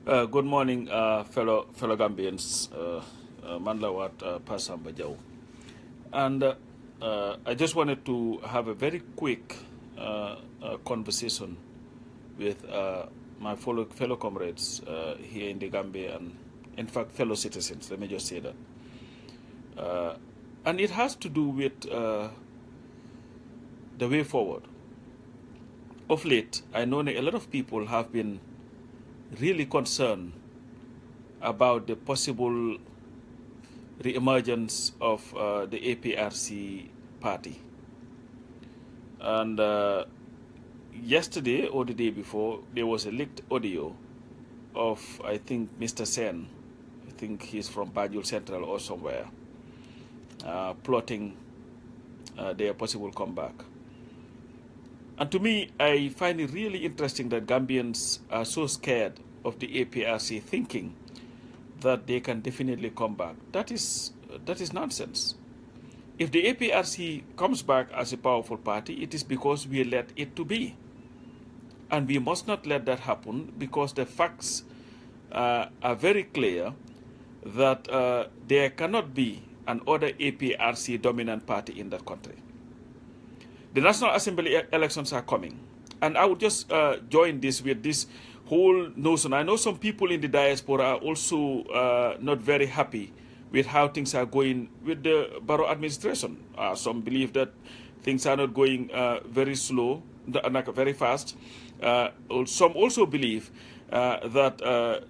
Good morning, fellow Gambians. Manlawat Pasamba Jau. And I just wanted to have a very quick conversation with my fellow comrades here in the Gambia and, in fact, fellow citizens. Let me just say that. And it has to do with the way forward. Of late, I know a lot of people have been really concerned about the possible re-emergence of the APRC party. And yesterday or the day before, there was a leaked audio of, I think, Mr. Sen. I think he's from Banjul Central or somewhere, plotting their possible comeback. And to me, I find it really interesting that Gambians are so scared of the APRC, thinking that they can definitely come back. That is nonsense. If the APRC comes back as a powerful party, it is because we let it to be. And we must not let that happen, because the facts are very clear that there cannot be an other APRC dominant party in that country. The National Assembly elections are coming. And I would just join this with this whole notion. I know some people in the diaspora are also not very happy with how things are going with the Barrow administration. Some believe that things are not going very slow, not very fast. Some also believe that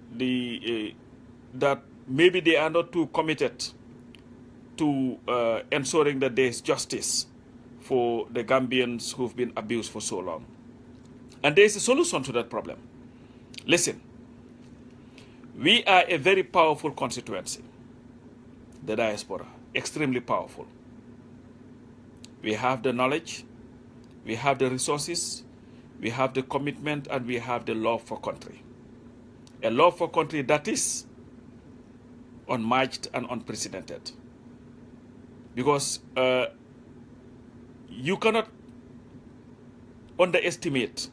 that maybe they are not too committed to ensuring that there is justice for the Gambians who've been abused for so long. And there is a solution to that problem. Listen, we are a very powerful constituency, the diaspora, extremely powerful. We have the knowledge, we have the resources, we have the commitment, and we have the love for country. A love for country that is unmatched and unprecedented. Because you cannot underestimate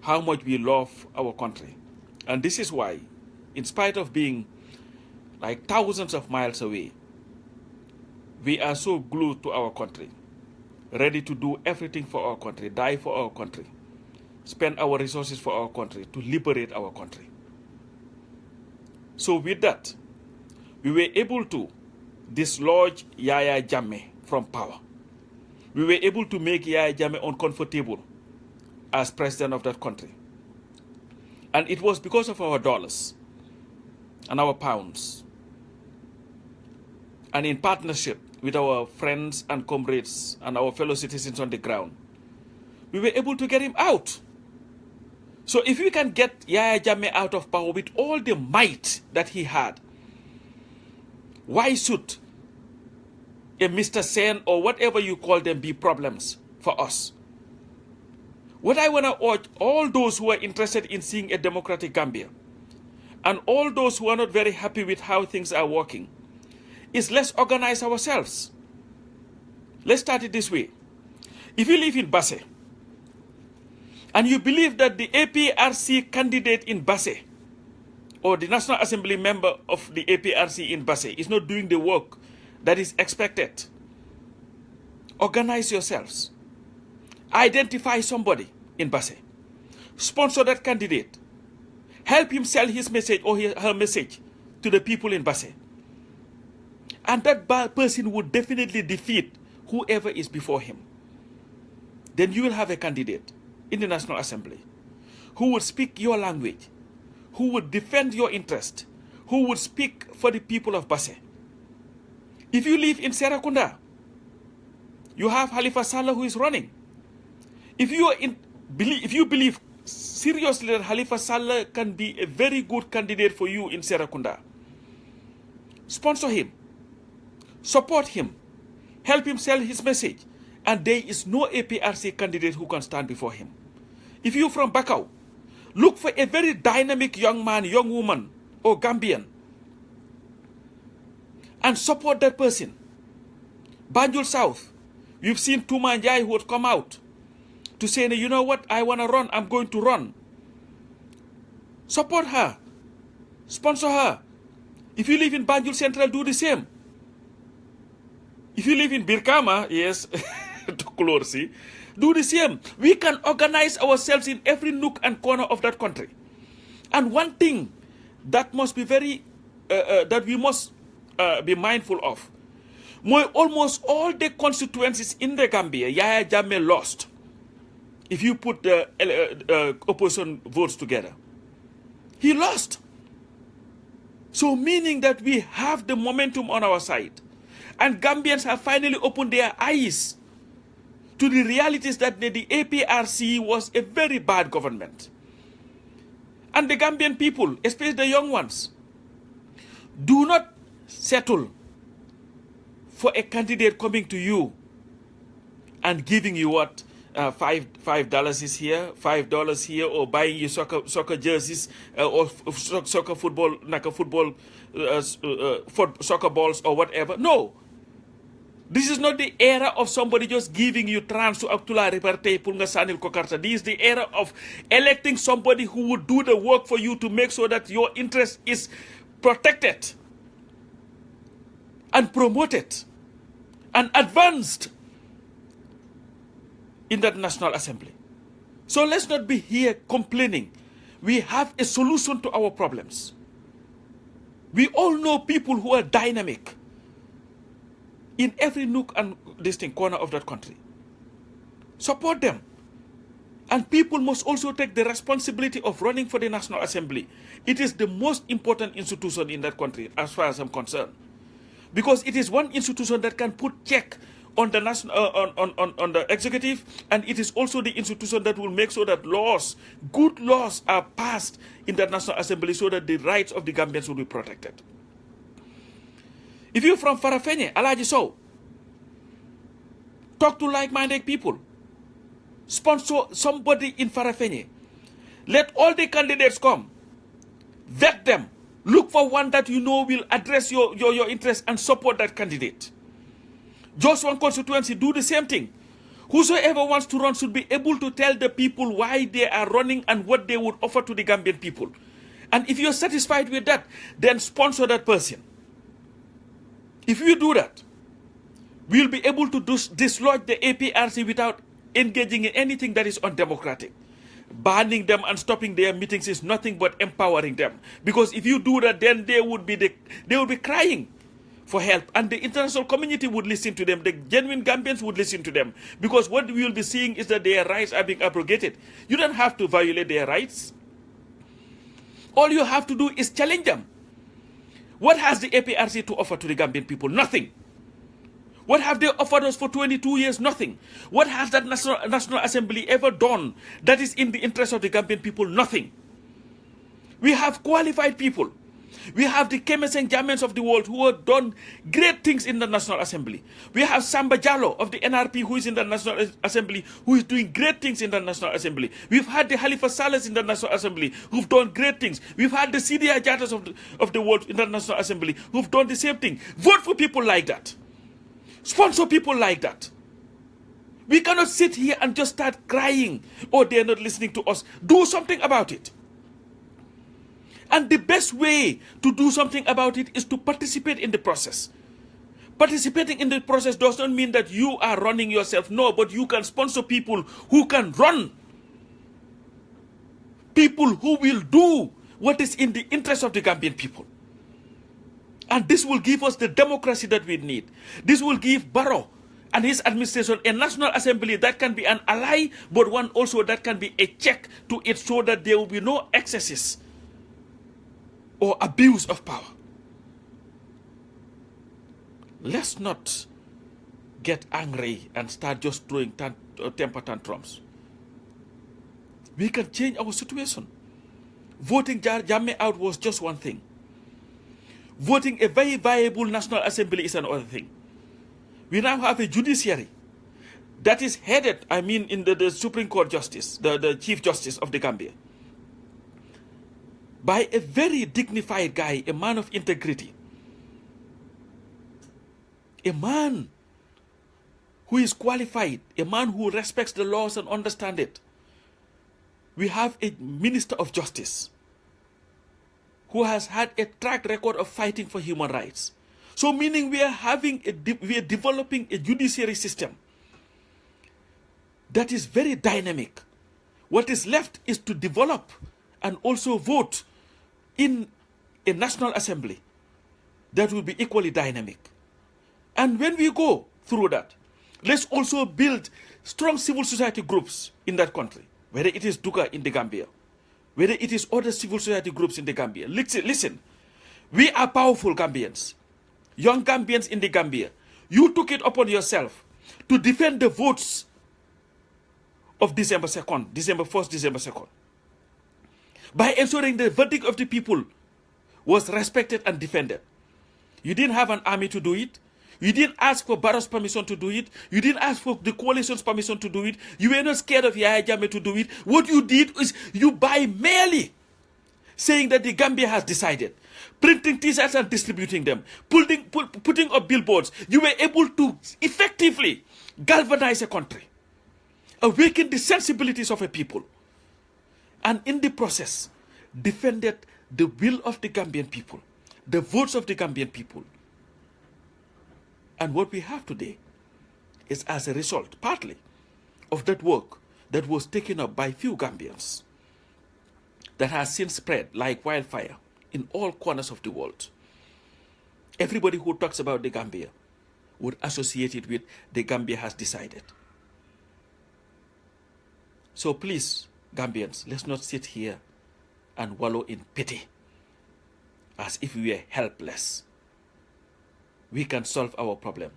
how much we love our country. And this is why, in spite of being like thousands of miles away, we are so glued to our country, ready to do everything for our country, die for our country, spend our resources for our country, to liberate our country. So with that, we were able to dislodge Yaya Jammeh from power. We were able to make Yaya Jammeh uncomfortable as president of that country. And it was because of our dollars and our pounds, and in partnership with our friends and comrades and our fellow citizens on the ground, we were able to get him out. So if we can get Yaya Jammeh out of power with all the might that he had, why should a Mr. Sen or whatever you call them be problems for us? What I want to urge all those who are interested in seeing a democratic Gambia, and all those who are not very happy with how things are working, is let's organize ourselves. Let's start it this way. If you live in Basse, and you believe that the APRC candidate in Basse, or the National Assembly member of the APRC in Basse, is not doing the work that is expected, organize yourselves. Identify somebody in Basse. Sponsor that candidate. Help him sell his message or her message to the people in Basse. And that person would definitely defeat whoever is before him. Then you will have a candidate in the National Assembly who would speak your language, who would defend your interest, who would speak for the people of Basse. If you live in Serakunda, you have Halifa Sallah who is running. If you believe seriously that Halifa Sallah can be a very good candidate for you in Serakunda, sponsor him, support him, help him sell his message, and there is no APRC candidate who can stand before him. If you're from Bakau, look for a very dynamic young man, young woman, or Gambian, and support that person. Banjul South, we've seen Tuma Njai who would come out to say, you know what, I want to run, I'm going to run. Support her. Sponsor her. If you live in Banjul Central, do the same. If you live in Birkama, yes, to Klorsi, do the same. We can organize ourselves in every nook and corner of that country. And one thing that must be that we must be mindful of, almost all the constituencies in the Gambia, Yahya Jammeh lost. If you put the opposition votes together, he lost. So meaning that we have the momentum on our side. And Gambians have finally opened their eyes to the realities that the APRC was a very bad government. And the Gambian people, especially the young ones, do not settle for a candidate coming to you and giving you what? $5 is here, $5 here, or buying you soccer jerseys or soccer football, soccer balls or whatever. No. This is not the era of somebody just giving you trans to Abdullah Reparte Punga Sanil Kokarta. This is the era of electing somebody who would do the work for you to make sure that your interest is protected and promoted and advanced in that National Assembly. So let's not be here complaining. We have a solution to our problems. We all know people who are dynamic in every nook and distinct corner of that country. Support them. And people must also take the responsibility of running for the National Assembly. It is the most important institution in that country, as far as I'm concerned. Because it is one institution that can put check on the national, on the executive, and it is also the institution that will make sure that laws, good laws, are passed in the National Assembly so that the rights of the Gambians will be protected. If you're from Farafenye, Alaji Sow, talk to like-minded people. Sponsor somebody in Farafenye. Let all the candidates come. Vet them. Look for one that you know will address your interest and support that candidate. Just one constituency, do the same thing. Whosoever wants to run should be able to tell the people why they are running and what they would offer to the Gambian people. And if you're satisfied with that, then sponsor that person. If you do that, we'll be able to dislodge the APRC without engaging in anything that is undemocratic. Banning them and stopping their meetings is nothing but empowering them. Because if you do that, then they would be crying for help, and the international community would listen to them. The genuine Gambians would listen to them, because what we will be seeing is that their rights are being abrogated. You don't have to violate their rights. All you have to do is challenge them. What has the APRC to offer to the Gambian people? Nothing. What have they offered us for 22 years? Nothing. What has that National Assembly ever done that is in the interest of the Gambian people? Nothing. We have qualified people. We have the Kemes and Jamens of the world who have done great things in the National Assembly. We have Samba Jallo of the NRP who is in the National Assembly, who is doing great things in the National Assembly. We've had the Halifa Saleh in the National Assembly who've done great things. We've had the CDI Jatas of the world in the National Assembly who've done the same thing. Vote for people like that. Sponsor people like that. We cannot sit here and just start crying, oh, they're not listening to us. Do something about it. And the best way to do something about it is to participate in the process. Participating in the process does not mean that you are running yourself. No, but you can sponsor people who can run. People who will do what is in the interest of the Gambian people. And this will give us the democracy that we need. This will give Barrow and his administration a National Assembly that can be an ally, but one also that can be a check to it so that there will be no excesses or abuse of power. Let's not get angry and start just throwing temper tantrums. We can change our situation. Voting Jammeh out was just one thing. Voting a very viable National Assembly is another thing. We now have a judiciary that is headed, in the Supreme Court Justice, the Chief Justice of the Gambia, by a very dignified guy, a man of integrity. A man who is qualified, a man who respects the laws and understands it. We have a Minister of Justice who has had a track record of fighting for human rights. So meaning we are developing a judiciary system that is very dynamic. What is left is to develop and also vote in a National Assembly that will be equally dynamic. And when we go through that, let's also build strong civil society groups in that country, whether it is Duga in the Gambia, whether it is other civil society groups in the Gambia. Listen, we are powerful Gambians, young Gambians in the Gambia. You took it upon yourself to defend the votes of December 2nd, December 1st, December 2nd, by ensuring the verdict of the people was respected and defended. You didn't have an army to do it. You didn't ask for Barrow's permission to do it. You didn't ask for the coalition's permission to do it. You were not scared of Yahya Jammeh to do it. What you did is you by merely saying that the Gambia has decided, printing t-shirts and distributing them, putting up billboards, you were able to effectively galvanize a country, awaken the sensibilities of a people, and in the process defended the will of the Gambian people, the votes of the Gambian people. And what we have today is as a result, partly, of that work that was taken up by few Gambians that has since spread like wildfire in all corners of the world. Everybody who talks about the Gambia would associate it with the Gambia has decided. So please, Gambians, let's not sit here and wallow in pity as if we were helpless. We can solve our problem.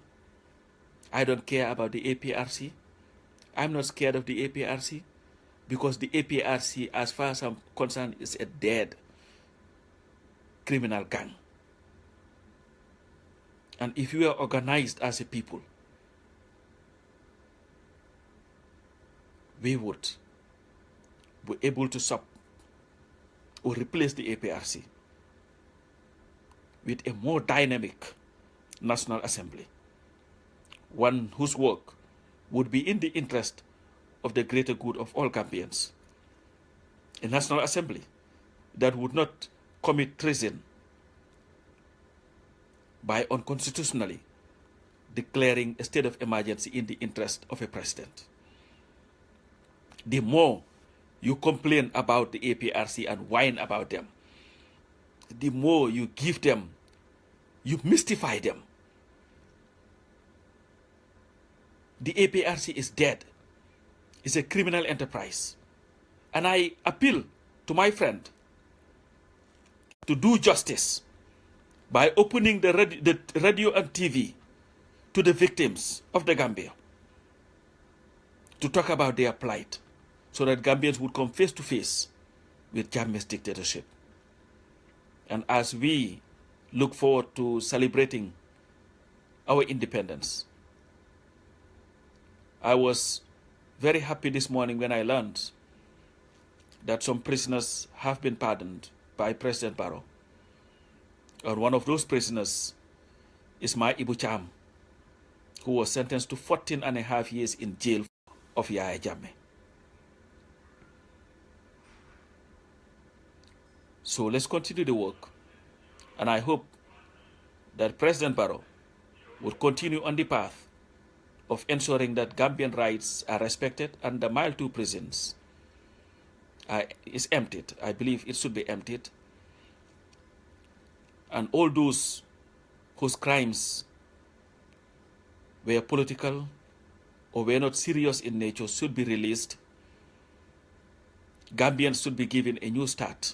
I don't care about the APRC. I'm not scared of the APRC because the APRC, as far as I'm concerned, is a dead criminal gang. And if we are organized as a people, we would be able to stop or replace the APRC with a more dynamic National Assembly, one whose work would be in the interest of the greater good of all Gambians. A National Assembly that would not commit treason by unconstitutionally declaring a state of emergency in the interest of a president. The more you complain about the APRC and whine about them, the more you give them, you mystify them. The APRC is dead. It's a criminal enterprise. And I appeal to my friend to do justice by opening the radio and TV to the victims of the Gambia to talk about their plight so that Gambians would come face to face with Jammeh's dictatorship. And as we look forward to celebrating our independence, I was very happy this morning when I learned that some prisoners have been pardoned by President Barrow. And one of those prisoners is my Ibu Cham, who was sentenced to 14.5 years in jail of Yahya Jammeh. So let's continue the work. And I hope that President Barrow will continue on the path of ensuring that Gambian rights are respected and the Mile 2 prisons is emptied. I believe it should be emptied. And all those whose crimes were political or were not serious in nature should be released. Gambians should be given a new start.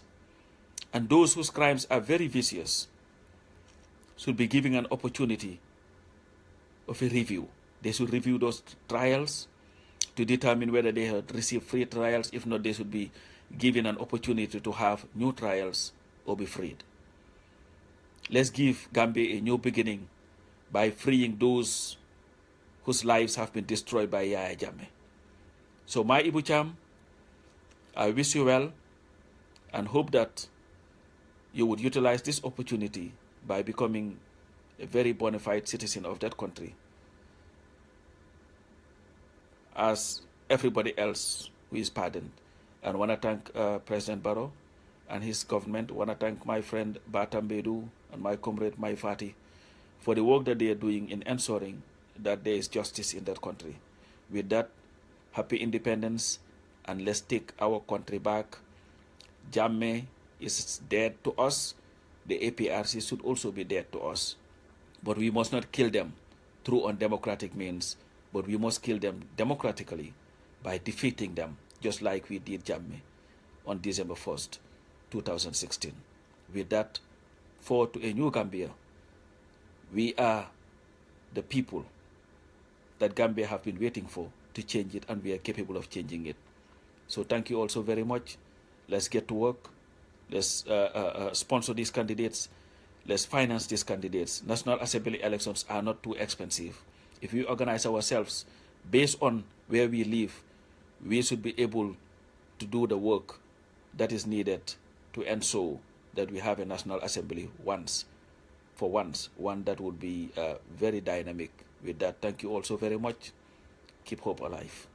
And those whose crimes are very vicious should be given an opportunity of a review. They should review those trials to determine whether they had received free trials. If not, they should be given an opportunity to have new trials or be freed. Let's give Gambia a new beginning by freeing those whose lives have been destroyed by Yahya Jammeh. So my Ibu Cham, I wish you well and hope that you would utilize this opportunity by becoming a very bona fide citizen of that country, as everybody else who is pardoned. And I want to thank President Barrow and his government. I want to thank my friend Batambedu and my comrade Mai Fati for the work that they are doing in ensuring that there is justice in that country. With that, happy independence, and let's take our country back. Jammeh is dead to us. The APRC should also be dead to us. But we must not kill them through undemocratic means, but we must kill them democratically by defeating them, just like we did Jammeh on December 1st, 2016. With that, forward to a new Gambia. We are the people that Gambia have been waiting for to change it, and we are capable of changing it. So thank you all so very much. Let's get to work. Let's sponsor these candidates. Let's finance these candidates. National Assembly elections are not too expensive. If we organize ourselves based on where we live, we should be able to do the work that is needed to ensure that we have a National Assembly one that would be very dynamic. With that, thank you all so very much. Keep hope alive.